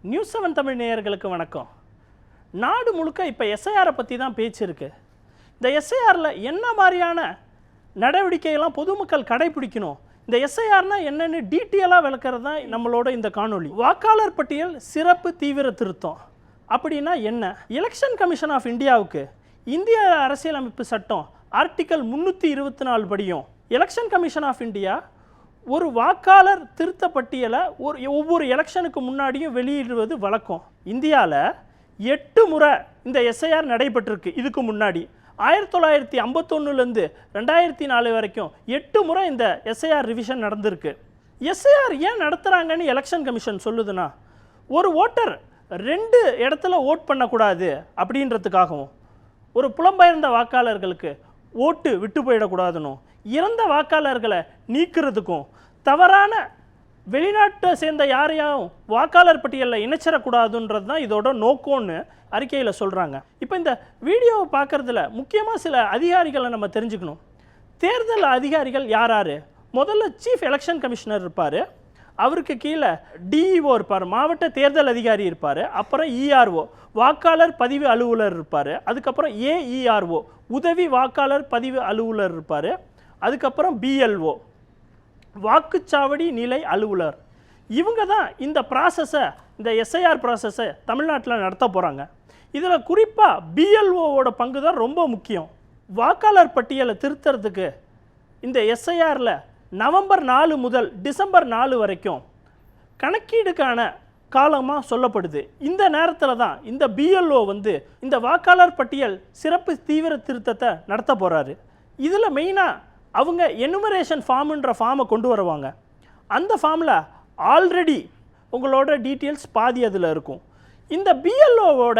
News 7 Tamil நேயர்களுக்கு வணக்கம். நாடு முழுக்க இப்போ எஸ்ஐஆரை பற்றி தான் பேச்சு இருக்குது. இந்த எஸ்ஐஆரில் என்ன மாதிரியான நடவடிக்கைகள்லாம் பொதுமக்கள் கடைபிடிக்கணும், இந்த எஸ்ஐஆர்னால் என்னென்னு டீட்டெயிலாக விளக்கிறது தான் நம்மளோட இந்த காணொளி. வாக்காளர் பட்டியல் சிறப்பு தீவிர திருத்தம் அப்படின்னா என்ன? எலெக்ஷன் கமிஷன் ஆஃப் இந்தியாவுக்கு இந்திய அரசியலமைப்பு சட்டம் ஆர்டிக்கல் 324 படியும் எலெக்ஷன் கமிஷன் ஆஃப் இந்தியா ஒரு வாக்காளர் திருத்த பட்டியலை ஒவ்வொரு எலெக்ஷனுக்கு முன்னாடியும் வெளியிடுவது வழக்கம். இந்தியாவில் 8 முறை இந்த எஸ்ஐஆர் நடைபெற்றிருக்கு. இதுக்கு முன்னாடி 1951லேருந்து 2004 வரைக்கும் 8 முறை இந்த எஸ்ஐஆர் ரிவிஷன் நடந்திருக்கு. எஸ்ஐஆர் ஏன் நடத்துகிறாங்கன்னு எலெக்ஷன் கமிஷன் சொல்லுதுன்னா, ஒரு ஓட்டர் 2 இடத்துல ஓட் பண்ணக்கூடாது அப்படின்றதுக்காகவும், ஒரு புலம்பெயர்ந்த வாக்காளர்களுக்கு ஓட்டு விட்டு போயிடக்கூடாதுன்னு, இறந்த வாக்காளர்களை நீக்கிறதுக்கும், தவறான வெளிநாட்டை சேர்ந்த யாரையும் வாக்காளர் பட்டியலில் இணைச்சிடக்கூடாதுன்றது தான் இதோட நோக்கம்னு அறிக்கையில் சொல்கிறாங்க. இப்போ இந்த வீடியோவை பார்க்குறதுல முக்கியமாக சில அதிகாரிகளை நம்ம தெரிஞ்சுக்கணும். தேர்தல் அதிகாரிகள் யார் யார்? முதல்ல சீஃப் எலெக்ஷன் கமிஷனர் இருப்பார், அவருக்கு கீழே டிஇஓ இருப்பார், மாவட்ட தேர்தல் அதிகாரி இருப்பார், அப்புறம் இஆர்ஓ வாக்காளர் பதிவு அலுவலர் இருப்பார், அதுக்கப்புறம் ஏஇஆர்ஓ உதவி வாக்காளர் பதிவு அலுவலர் இருப்பார், அதுக்கப்புறம் பிஎல்ஓ வாக்குச்சாவடி நிலை அலுவலர். இவங்க தான் இந்த ப்ராசஸை, இந்த எஸ்ஐஆர் ப்ராசஸை தமிழ்நாட்டில் நடத்த போகிறாங்க. இதில் குறிப்பாக பிஎல்ஓவோட பங்கு தான் ரொம்ப முக்கியம். வாக்காளர் பட்டியலை திருத்துறதுக்கு இந்த எஸ்ஐஆரில் நவம்பர் 4 முதல் டிசம்பர் 4 வரைக்கும் கணக்கீடுக்கான காலமாக சொல்லப்படுது. இந்த நேரத்தில் தான் இந்த பிஎல்ஓ இந்த வாக்காளர் பட்டியல் சிறப்பு தீவிர திருத்தத்தை நடத்த போகிறாரு. இதில் மெயினாக அவங்க எனுமரேஷன் ஃபார்முன்ற ஃபார்மை கொண்டு வருவாங்க. அந்த ஃபார்மில் ஆல்ரெடி உங்களோட டீட்டெயில்ஸ் பாதி அதில் இருக்கும். இந்த பிஎல்ஓவோட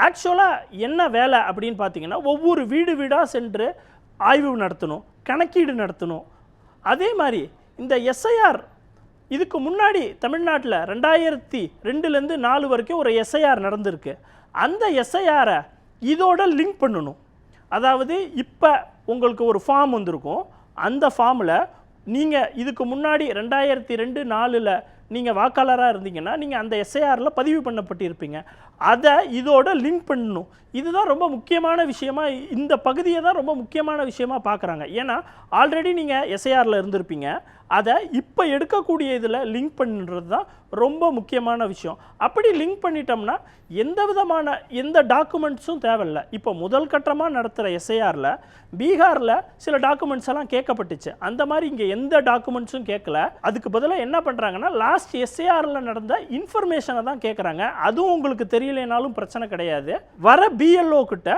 ஆக்சுவலாக என்ன வேலை அப்படின்னு பார்த்தீங்கன்னா, ஒவ்வொரு வீடு வீடாக சென்று ஆய்வு நடத்தணும், கணக்கீடு நடத்தணும். அதே மாதிரி இந்த எஸ்ஐஆர் இதுக்கு முன்னாடி தமிழ்நாட்டில் 2002லேருந்து 4 வரைக்கும் ஒரு எஸ்ஐஆர் நடந்திருக்கு. அந்த எஸ்ஐஆரை இதோட லிங்க் பண்ணணும். அதாவது இப்போ உங்களுக்கு ஒரு ஃபார்ம் வந்திருக்கும், அந்த ஃபார்மில் நீங்கள் இதுக்கு முன்னாடி 2002-4 நீங்கள் வாக்காளராக இருந்தீங்கன்னா நீங்கள் அந்த எஸ்ஐஆரில் பதிவு பண்ணப்பட்டிருப்பீங்க. அதை இதோட லிங்க் பண்ணணும். இதுதான் ரொம்ப முக்கியமான விஷயமா, இந்த பகுதியை தான் ரொம்ப முக்கியமான விஷயமா பார்க்குறாங்க. ஏன்னா ஆல்ரெடி நீங்கள் எஸ்ஐஆரில் இருந்திருப்பீங்க, அதை இப்போ எடுக்கக்கூடிய இதில் லிங்க் பண்ணுறது தான் ரொம்ப முக்கியமான விஷயம். அப்படி லிங்க் பண்ணிட்டோம்னா எந்த டாக்குமெண்ட்ஸும் தேவையில்லை. இப்போ முதல் கட்டமாக நடத்துகிற எஸ்ஐஆரில் பீகாரில் சில டாக்குமெண்ட்ஸ் எல்லாம் கேட்கப்பட்டுச்சு. அந்த மாதிரி இங்கே எந்த டாக்குமெண்ட்ஸும் கேட்கல. அதுக்கு பதிலாக என்ன பண்ணுறாங்கன்னா, லாஸ்ட் எஸ்ஐஆரில் நடந்த இன்ஃபர்மேஷனை தான் கேட்குறாங்க. அதுவும் உங்களுக்கு தெரியலைனாலும் பிரச்சனை கிடையாது. வர பிஎல்ஓ கிட்ட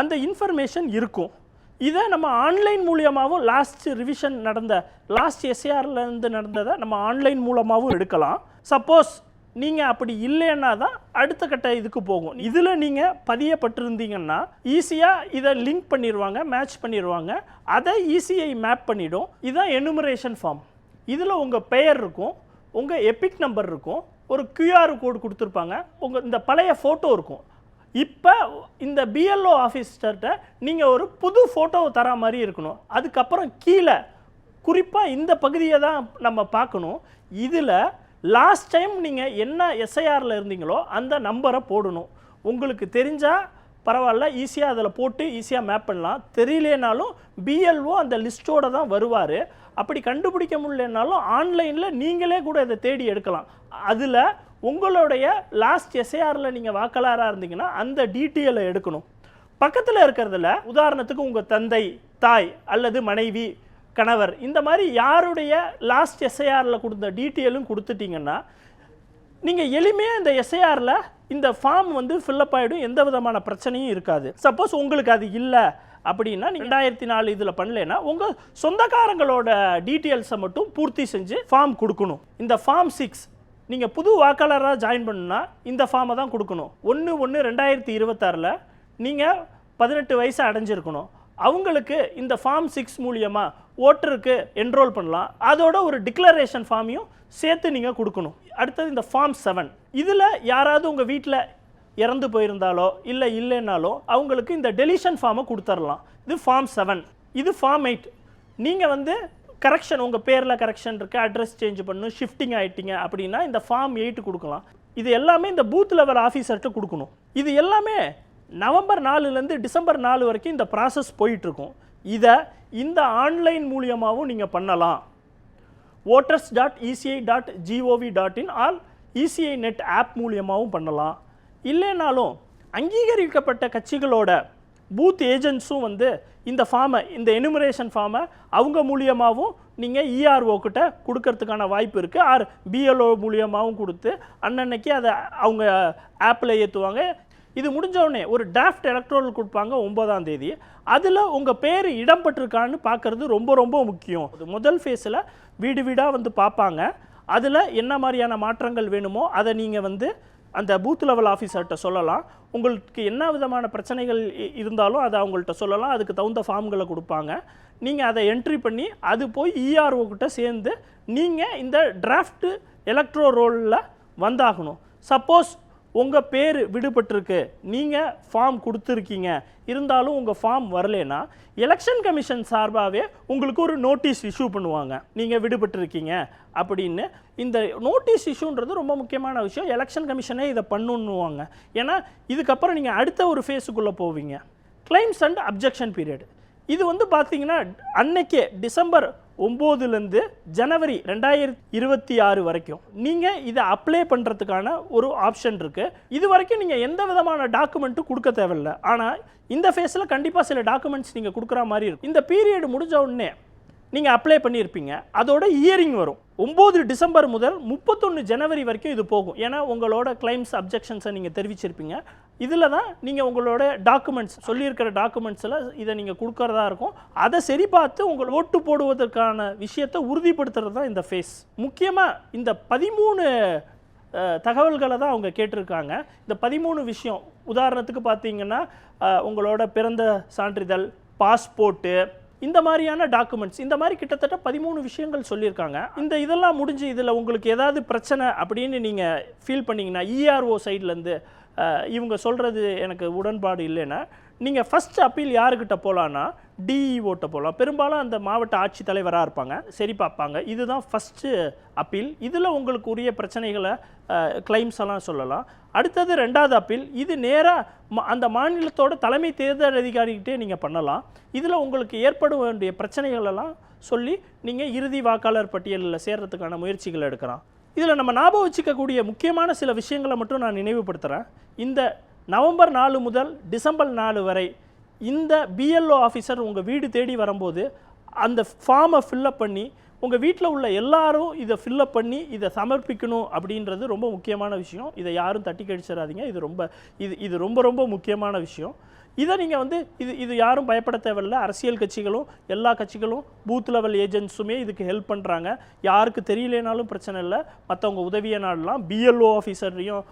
அந்த இன்ஃபர்மேஷன் இருக்கும். இதை நம்ம ஆன்லைன் மூலியமாகவும் லாஸ்ட் எஸ்ஐஆர்லேருந்து நடந்ததை நம்ம ஆன்லைன் மூலமாகவும் எடுக்கலாம். சப்போஸ் நீங்கள் அப்படி இல்லைன்னா தான் அடுத்த கட்ட இதுக்கு போகும். இதில் நீங்கள் பதியப்பட்டிருந்தீங்கன்னா ஈஸியாக இதை லிங்க் பண்ணிடுவாங்க, மேட்ச் பண்ணிடுவாங்க. அதை ஈஸியை மேப் பண்ணிடும். இதுதான் எனுமரேஷன் ஃபார்ம். இதில் உங்கள் பெயர் இருக்கும், உங்கள் எபிக் நம்பர் இருக்கும், ஒரு QR கோடு கொடுத்துருப்பாங்க, உங்கள் இந்த பழைய ஃபோட்டோ இருக்கும். இப்போ இந்த பிஎல்ஓ ஆஃபீஸர்கிட்ட நீங்கள் ஒரு புது ஃபோட்டோவை தர மாதிரி இருக்கணும். அதுக்கப்புறம் கீழே குறிப்பாக இந்த பகுதியை தான் நம்ம பார்க்கணும். இதில் லாஸ்ட் டைம் நீங்கள் என்ன எஸ்ஐஆரில் இருந்தீங்களோ அந்த நம்பரை போடணும். உங்களுக்கு தெரிஞ்சால் பரவாயில்ல, ஈஸியாக அதில் போட்டு ஈஸியாக மேப் பண்ணலாம். தெரியலேனாலும் பிஎல்ஓ அந்த லிஸ்ட்டோடு தான் வருவார். அப்படி கண்டுபிடிக்க முடியலனாலும் ஆன்லைனில் நீங்களே கூட இதை தேடி எடுக்கலாம். அதில் உங்களுடைய லாஸ்ட் எஸ்ஐஆரில் நீங்கள் வாக்காளராக இருந்தீங்கன்னா அந்த டீட்டெயிலை எடுக்கணும். பக்கத்தில் இருக்கிறதுல உதாரணத்துக்கு உங்கள் தந்தை, தாய் அல்லது மனைவி, கணவர், இந்த மாதிரி யாருடைய லாஸ்ட் எஸ்ஐஆரில் கொடுத்த டீட்டெயிலும் கொடுத்துட்டிங்கன்னா நீங்கள் எளிமையாக இந்த எஸ்ஐஆரில் இந்த ஃபார்ம் ஃபில்லப் ஆகிடும். எந்த விதமான பிரச்சனையும் இருக்காது. சப்போஸ் உங்களுக்கு அது இல்லை அப்படின்னா 2004 இதில் பண்ணலைன்னா உங்கள் சொந்தக்காரங்களோட டீட்டெயில்ஸை மட்டும் பூர்த்தி செஞ்சு ஃபார்ம் கொடுக்கணும். இந்த ஃபார்ம் 6 நீங்கள் புது வாக்காளராக ஜாயின் பண்ணணுன்னா இந்த ஃபார்மை தான் கொடுக்கணும். 1/1/2026 நீங்கள் 18 வயசு அடைஞ்சிருக்கணும். அவங்களுக்கு இந்த ஃபார்ம் 6 மூலியமாக ஓட்டருக்கு என்ரோல் பண்ணலாம். அதோட ஒரு டிக்ளரேஷன் ஃபார்மையும் சேர்த்து நீங்கள் கொடுக்கணும். அடுத்தது இந்த ஃபார்ம் 7. இதில் யாராவது உங்கள் வீட்டில் இறந்து போயிருந்தாலோ இல்லைன்னாலோ அவங்களுக்கு இந்த டெலிஷன் ஃபார்மை கொடுத்துடலாம். இது ஃபார்ம் 7. இது ஃபார்ம் 8. நீங்கள் கரெக்ஷன், உங்கள் பேரில் கரெக்ஷன் இருக்குது, அட்ரஸ் சேஞ்ச் பண்ணணும், ஷிஃப்டிங் ஆகிட்டீங்க அப்படின்னா இந்த ஃபார்ம் 8 கொடுக்கலாம். இது எல்லாமே இந்த பூத் லெவல் ஆஃபீஸர்கிட்ட கொடுக்கணும். இது எல்லாமே நவம்பர் 4லேருந்து டிசம்பர் 4 வரைக்கும் இந்த ப்ராசஸ் போயிட்டுருக்கும். இதை இந்த ஆன்லைன் மூலியமாகவும் நீங்கள் பண்ணலாம். voters.eci.gov.in all ECI net app மூலியமாகவும் பண்ணலாம். இல்லைனாலும் அங்கீகரிக்கப்பட்ட கட்சிகளோட பூத் ஏஜென்ட்ஸும் வந்து இந்த ஃபார்மை, இந்த எனுமரேஷன் ஃபார்மை அவங்க மூலியமாகவும் நீங்கள் இஆர்ஓ கிட்ட கொடுக்கறதுக்கான வாய்ப்பு இருக்குது. ஆர் பிஎல்ஓ மூலியமாகவும் கொடுத்து அன்னன்னைக்கு அதை அவங்க ஆப்பில் ஏற்றுவாங்க. இது முடிஞ்சவுடனே ஒரு டிராஃப்ட் எலக்ட்ரோல் கொடுப்பாங்க 9ஆம் தேதி. அதில் உங்கள் பேர் இடம்பெற்றிருக்கான்னு பார்க்குறது ரொம்ப ரொம்ப முக்கியம். அது முதல் ஃபேஸில் வீடு வீடாக வந்து பார்ப்பாங்க. அதில் என்ன மாதிரியான மாற்றங்கள் வேணுமோ அதை நீங்கள் வந்து அந்த பூத் லெவல் ஆஃபீஸர்கிட்ட சொல்லலாம். உங்களுக்கு என்ன விதமான பிரச்சனைகள் இருந்தாலும் அதை அவங்கள்ட்ட சொல்லலாம். அதுக்கு தகுந்த ஃபார்ம்களை கொடுப்பாங்க. நீங்கள் அதை என்ட்ரி பண்ணி அது போய் இஆர்ஓ கிட்ட சேர்ந்து நீங்கள் இந்த டிராஃப்ட் எலக்ட்ரோ ரோலில் வந்தாகணும். சப்போஸ் உங்கள் பேர் விடுபட்டிருக்கு, நீங்கள் ஃபார்ம் கொடுத்துருக்கீங்க, இருந்தாலும் உங்கள் ஃபார்ம் வரலனா எலெக்ஷன் கமிஷன் சார்பாகவே உங்களுக்கு ஒரு நோட்டீஸ் இஷ்யூ பண்ணுவாங்க, நீங்கள் விடுபட்டிருக்கீங்க அப்படின்னு. இந்த நோட்டீஸ் இஷ்யூன்றது ரொம்ப முக்கியமான விஷயம். எலெக்ஷன் கமிஷனே இதை பண்ணுவாங்க. ஏன்னா இதுக்கப்புறம் நீங்கள் அடுத்த ஒரு ஃபேஸுக்குள்ளே போவீங்க. Claims and objection period. இது வந்து பார்த்தீங்கன்னா அன்னைக்கே டிசம்பர் 9லேருந்து ஜனவரி 2026 வரைக்கும் நீங்கள் இதை அப்ளை பண்ணுறதுக்கான ஒரு ஆப்ஷன் இருக்குது. இது வரைக்கும் நீங்கள் எந்த விதமான டாக்குமெண்ட்டும் கொடுக்க தேவையில்லை. ஆனால் இந்த ஃபேஸில் கண்டிப்பாக சில டாக்குமெண்ட்ஸ் நீங்கள் கொடுக்குற மாதிரி இருக்கும். இந்த பீரியட் முடிஞ்ச உடனே நீங்கள் அப்ளை பண்ணியிருப்பீங்க. அதோட இயரிங் வரும். 9 டிசம்பர் முதல் 31 ஜனவரி வரைக்கும் இது போகும். ஏன்னா உங்களோட கிளைம்ஸ் அப்ஜெக்ஷன்ஸை நீங்கள் தெரிவிச்சிருப்பீங்க. இதில் தான் நீங்கள் உங்களோட டாக்குமெண்ட்ஸ், சொல்லியிருக்கிற டாக்குமெண்ட்ஸில் இதை நீங்கள் கொடுக்கறதா இருக்கும். அதை சரி பார்த்து உங்கள் ஓட்டு போடுவதற்கான விஷயத்தை உறுதிப்படுத்துறது தான் இந்த ஃபேஸ். முக்கியமாக இந்த 13 தகவல்களை தான் அவங்க கேட்டிருக்காங்க. இந்த 13 விஷயம், உதாரணத்துக்கு பார்த்தீங்கன்னா உங்களோட பிறந்த சான்றிதழ், பாஸ்போர்ட்டு, இந்த மாதிரியான டாக்குமெண்ட்ஸ், இந்த மாதிரி கிட்டத்தட்ட 13 விஷயங்கள் சொல்லியிருக்காங்க. இதெல்லாம் முடிஞ்சு இதில் உங்களுக்கு ஏதாவது பிரச்சனை அப்படின்னு நீங்கள் ஃபீல் பண்ணிங்கன்னா, இஆர்ஓ சைட்லேருந்து இவங்க சொல்கிறது எனக்கு உடன்பாடு இல்லைன்னா நீங்கள் ஃபஸ்ட் அப்பீல் யாருக்கிட்ட போகலான்னா டிஇஓட்ட போகலாம். பெரும்பாலும் அந்த மாவட்ட ஆட்சித்தலைவராக இருப்பாங்க, சரி பார்ப்பாங்க. இதுதான் ஃபஸ்ட்டு அப்பீல். இதில் உங்களுக்கு உரிய பிரச்சனைகளை கிளைம்ஸ் எல்லாம் சொல்லலாம். அடுத்தது 2வது அப்பீல். இது நேராக அந்த மாநிலத்தோட தலைமை தேர்தல் அதிகாரிகிட்டே நீங்கள் பண்ணலாம். இதில் உங்களுக்கு ஏற்பட வேண்டிய பிரச்சனைகளெல்லாம் சொல்லி நீங்கள் இறுதி வாக்காளர் பட்டியலில் சேர்றதுக்கான முயற்சிகள் எடுக்கலாம். இதில் நம்ம ஞாபகம் வச்சுக்கக்கூடிய முக்கியமான சில விஷயங்களை மட்டும் நான் நினைவுபடுத்துகிறேன். இந்த நவம்பர் 4 முதல் டிசம்பர் 4 வரை இந்த பிஎல்ஓ ஆஃபீஸர் உங்கள் வீடு தேடி வரும்போது அந்த ஃபார்மை ஃபில்லப் பண்ணி உங்கள் வீட்டில் உள்ள எல்லாரும் இதை ஃபில்லப் பண்ணி இதை சமர்ப்பிக்கணும் அப்படின்றது ரொம்ப முக்கியமான விஷயம். இதை யாரும் தட்டி கழிச்சிடாதீங்க. இது ரொம்ப ரொம்ப முக்கியமான விஷயம். இதை நீங்கள் வந்து இது யாரும் பயப்பட தேவையில்லை. அரசியல் கட்சிகளும் எல்லா கட்சிகளும் பூத் லெவல் ஏஜென்ட்ஸுமே இதுக்கு ஹெல்ப் பண்ணுறாங்க. யாருக்கு தெரியலேனாலும் பிரச்சனை இல்லை, மற்றவங்க உதவியை நாடலாம். பிஎல்ஓ ஆஃபீஸரையும்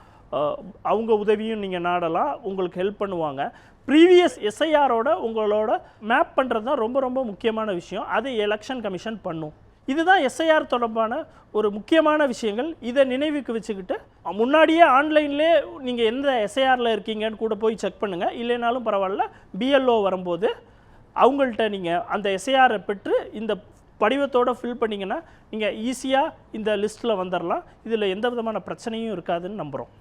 அவங்க உதவியும் நீங்கள் நாடலாம், உங்களுக்கு ஹெல்ப் பண்ணுவாங்க. ப்ரீவியஸ் எஸ்ஐஆரோட உங்களோட மேப் பண்ணுறது தான் ரொம்ப ரொம்ப முக்கியமான விஷயம். அதை எலெக்ஷன் கமிஷன் பண்ணும். இதுதான் எஸ்ஐஆர் தொடர்பான ஒரு முக்கியமான விஷயங்கள். இதை நினைவுக்கு வச்சுக்கிட்டு முன்னாடியே ஆன்லைன்லேயே நீங்கள் எந்த எஸ்ஐஆரில் இருக்கீங்கன்னு கூட போய் செக் பண்ணுங்கள். இல்லைனாலும் பரவாயில்ல, பிஎல்ஓ வரும்போது அவங்கள்ட்ட நீங்கள் அந்த எஸ்ஐஆரை பெற்று இந்த படிவத்தோடு ஃபில் பண்ணிங்கன்னா நீங்கள் ஈஸியாக இந்த லிஸ்ட்டில் வந்துடலாம். இதில் எந்த விதமான பிரச்சனையும் இருக்காதுன்னு நம்புகிறோம்.